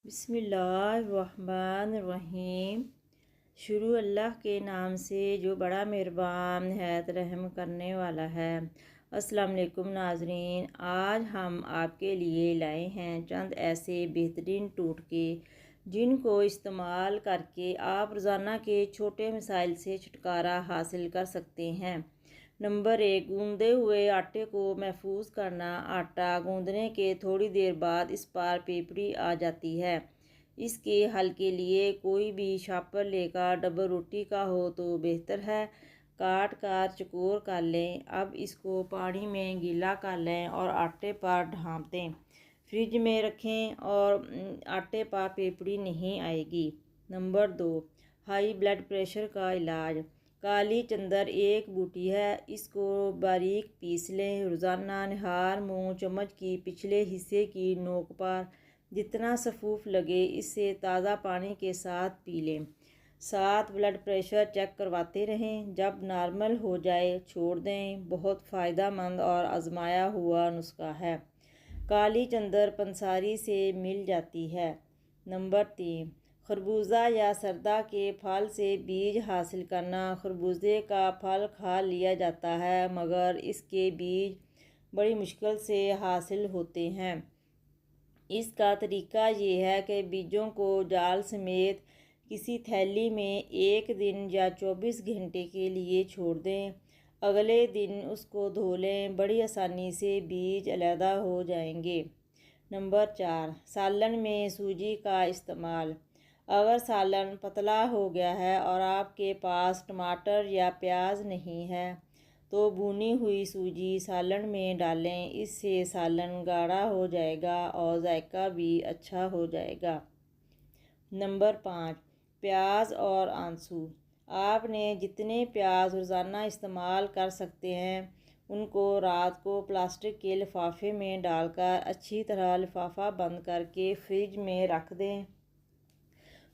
बिस्मिल्लाहिर्रहमानिर्रहीम। शुरू अल्लाह के नाम से जो बड़ा मेहरबान निहायत रहम करने वाला है। अस्सलाम वालेकुम नाज़रीन, आज हम आपके लिए लाए हैं चंद ऐसे बेहतरीन टोटके जिनको इस्तेमाल करके आप रोज़ाना के छोटे मसाइल से छुटकारा हासिल कर सकते हैं। नंबर 1, गूंदे हुए आटे को महफूज करना। आटा गूंदने के थोड़ी देर बाद इस पर पेपड़ी आ जाती है। इसके हल के लिए कोई भी शापर लेकर डबल रोटी का हो तो बेहतर है। काट कर चकोर कर लें। अब इसको पानी में गीला कर लें और आटे पर ढाँप दें। फ्रिज में रखें और आटे पर पेपड़ी नहीं आएगी। नंबर 2, हाई ब्लड प्रेशर का इलाज। काली चंदर एक बूटी है, इसको बारीक पीस लें। रोज़ाना निहार मुँह चम्मच की पिछले हिस्से की नोक पर जितना सफूफ लगे इससे ताज़ा पानी के साथ पी लें। साथ ब्लड प्रेशर चेक करवाते रहें। जब नॉर्मल हो जाए छोड़ दें। बहुत फ़ायदेमंद और आजमाया हुआ नुस्खा है। काली चंदर पंसारी से मिल जाती है। नंबर 3, खरबूजा या सरदा के फल से बीज हासिल करना। खरबूजे का फल खा लिया जाता है मगर इसके बीज बड़ी मुश्किल से हासिल होते हैं। इसका तरीका ये है कि बीजों को जाल समेत किसी थैली में 1 दिन या 24 घंटे के लिए छोड़ दें। अगले दिन उसको धो लें। बड़ी आसानी से बीज अलहदा हो जाएंगे। नंबर 4, सालन में सूजी का इस्तेमाल। अगर सालन पतला हो गया है और आपके पास टमाटर या प्याज नहीं है तो भुनी हुई सूजी सालन में डालें। इससे सालन गाढ़ा हो जाएगा और जायका भी अच्छा हो जाएगा। नंबर 5, प्याज और आंसू। आपने जितने प्याज रोज़ाना इस्तेमाल कर सकते हैं उनको रात को प्लास्टिक के लिफाफे में डालकर अच्छी तरह लिफाफा बंद करके फ्रिज में रख दें।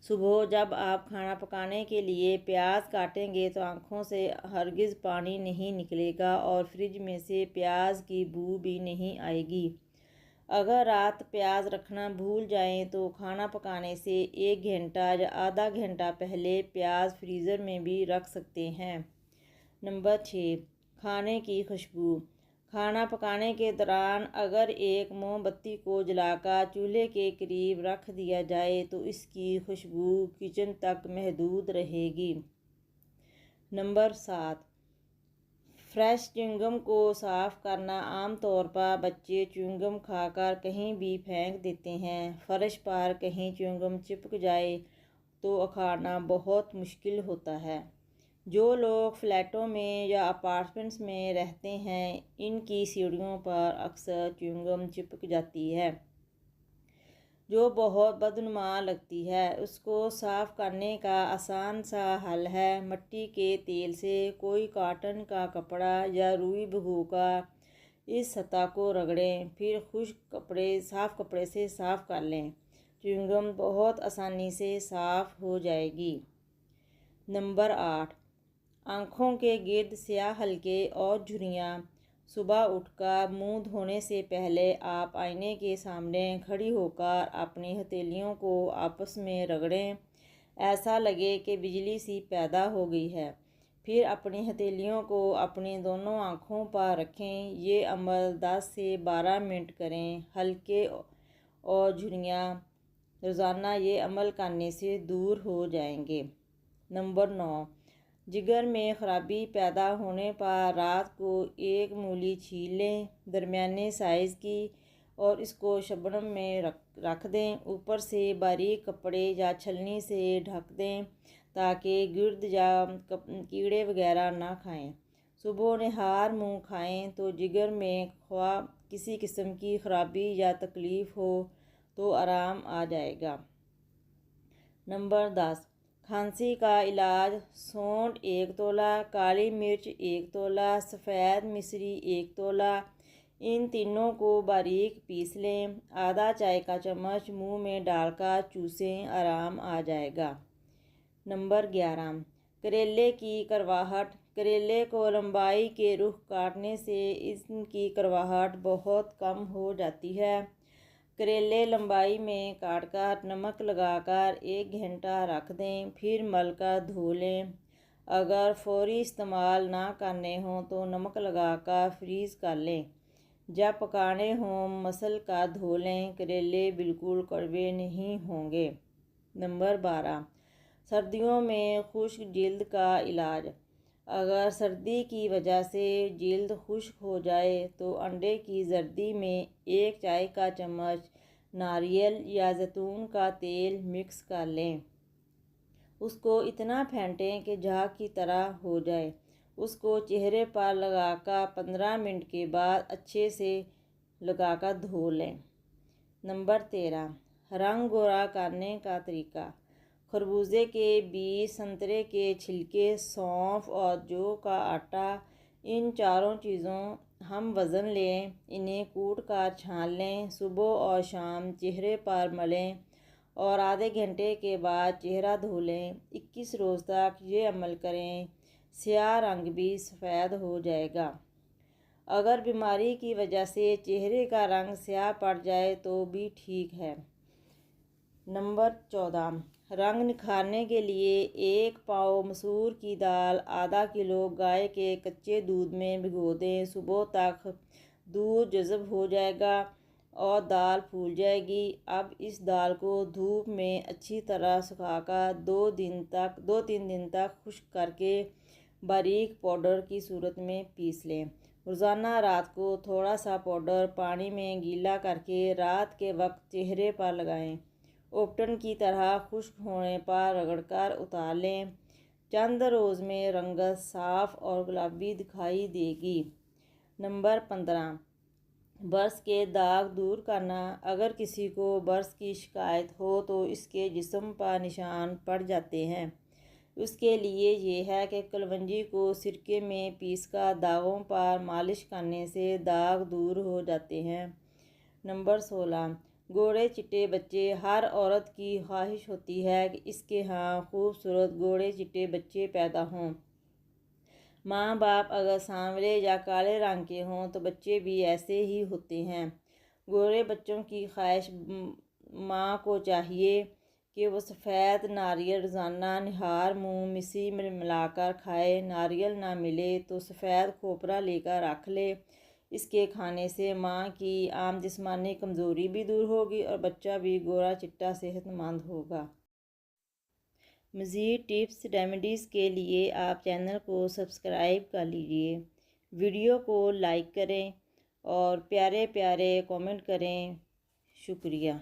सुबह जब आप खाना पकाने के लिए प्याज काटेंगे तो आँखों से हरगिज़ पानी नहीं निकलेगा और फ्रिज में से प्याज की बू भी नहीं आएगी। अगर रात प्याज रखना भूल जाएं तो खाना पकाने से 1 घंटा या आधा घंटा पहले प्याज फ्रीज़र में भी रख सकते हैं। नंबर 6, खाने की खुशबू। खाना पकाने के दौरान अगर एक मोमबत्ती को जलाकर चूल्हे के करीब रख दिया जाए तो इसकी खुशबू किचन तक महदूद रहेगी। नंबर 7, फ्रेश च्युइंगम को साफ़ करना। आम तौर पर बच्चे च्युइंगम खाकर कहीं भी फेंक देते हैं। फर्श पर कहीं च्युइंगम चिपक जाए तो उखाड़ना बहुत मुश्किल होता है। जो लोग फ्लैटों में या अपार्टमेंट्स में रहते हैं इनकी सीढ़ियों पर अक्सर च्युइंगम चिपक जाती है जो बहुत बदनुमा लगती है। उसको साफ़ करने का आसान सा हल है मिट्टी के तेल से कोई कॉटन का कपड़ा या रुई भिगोकर इस सतह को रगड़ें। फिर साफ़ कपड़े से साफ़ कर लें। च्युइंगम बहुत आसानी से साफ़ हो जाएगी। नंबर 8, आँखों के गिर्द स्याह हल्के और झुर्रियाँ। सुबह उठकर मुंह धोने से पहले आप आईने के सामने खड़ी होकर अपनी हथेलियों को आपस में रगड़ें। ऐसा लगे कि बिजली सी पैदा हो गई है। फिर अपनी हथेलियों को अपनी दोनों आँखों पर रखें। ये अमल 10 से 12 मिनट करें। हल्के और झुर्रियाँ रोज़ाना ये अमल करने से दूर हो जाएंगे। नंबर 9, जिगर में ख़राबी पैदा होने पर रात को 1 मूली छील लें दरमियाने साइज़ की और इसको शबनम में रख दें। ऊपर से बारीक कपड़े या छलनी से ढक दें ताकि गिर्द या कीड़े वगैरह ना खाएं। सुबह निहार मुँह खाएं तो जिगर में ख्वाह किसी किस्म की ख़राबी या तकलीफ़ हो तो आराम आ जाएगा। नंबर 10, खांसी का इलाज। सौंठ 1 तोला, काली मिर्च 1 तोला, सफ़ेद मिश्री 1 तोला। इन तीनों को बारीक पीस लें। आधा चाय का चम्मच मुंह में डालकर चूसें, आराम आ जाएगा। नंबर 11, करेले की करवाहट। करेले को लंबाई के रुख काटने से इनकी करवाहट बहुत कम हो जाती है। करेले लंबाई में काटकर नमक लगाकर 1 घंटा रख दें, फिर मलकर धो लें। अगर फौरी इस्तेमाल ना करने हों तो नमक लगाकर फ्रीज़ कर लें। जब पकाने हों मसल का धो लें, करेले बिल्कुल कड़वे नहीं होंगे। नंबर 12, सर्दियों में खुश्क जिल्द का इलाज। अगर सर्दी की वजह से जिल्द खुश्क हो जाए तो अंडे की जर्दी में 1 चाय का चम्मच नारियल या जैतून का तेल मिक्स कर लें। उसको इतना फेंटें कि झाग की तरह हो जाए। उसको चेहरे पर लगाकर 15 मिनट के बाद अच्छे से लगाकर धो लें। नंबर 13, रंग गोरा करने का तरीका। खरबूजे के बीज, संतरे के छिलके, सौंफ और जौ का आटा, इन चारों चीज़ों हम वज़न लें, इन्हें कूट कर छान लें। सुबह और शाम चेहरे पर मलें और आधे घंटे के बाद चेहरा धो लें। 21 रोज़ तक ये अमल करें, स्याह रंग भी सफ़ेद हो जाएगा। अगर बीमारी की वजह से चेहरे का रंग स्याह पड़ जाए तो भी ठीक है। नंबर 14, रंग निखारने के लिए 1 पाव मसूर की दाल आधा किलो गाय के कच्चे दूध में भिगो दें। सुबह तक दूध जज़ब हो जाएगा और दाल फूल जाएगी। अब इस दाल को धूप में अच्छी तरह सुखाकर 2-3 दिन तक खुश्क करके बारीक पाउडर की सूरत में पीस लें। रोज़ाना रात को थोड़ा सा पाउडर पानी में गीला करके रात के वक्त चेहरे पर लगाएं। ओपटन की तरह खुश्क होने पर रगड़कर उतार लें। चंद रोज़ में रंगत साफ़ और गुलाबी दिखाई देगी। नंबर 15, बर्स के दाग दूर करना। अगर किसी को बर्स की शिकायत हो तो इसके जिस्म पर निशान पड़ जाते हैं। उसके लिए ये है कि कलवंजी को सिरके में पीसकर दागों पर मालिश करने से दाग दूर हो जाते हैं। नंबर 16, गोरे चिट्टे बच्चे। हर औरत की ख्वाहिश होती है कि इसके यहाँ खूबसूरत गोरे चिट्टे बच्चे पैदा हों। माँ बाप अगर सांवले या काले रंग के हों तो बच्चे भी ऐसे ही होते हैं। गोरे बच्चों की ख्वाहिश माँ को चाहिए कि वो सफ़ेद नारियल रोज़ाना निहार मुँह मिसी में मिलाकर खाए। नारियल ना मिले तो सफ़ेद खोपरा लेकर रख ले। इसके खाने से माँ की आम जिस्मानी कमज़ोरी भी दूर होगी और बच्चा भी गोरा चिट्टा सेहतमंद होगा। मज़ीद टिप्स रेमेडीज़ के लिए आप चैनल को सब्सक्राइब कर लीजिए। वीडियो को लाइक करें और प्यारे प्यारे कमेंट करें। शुक्रिया।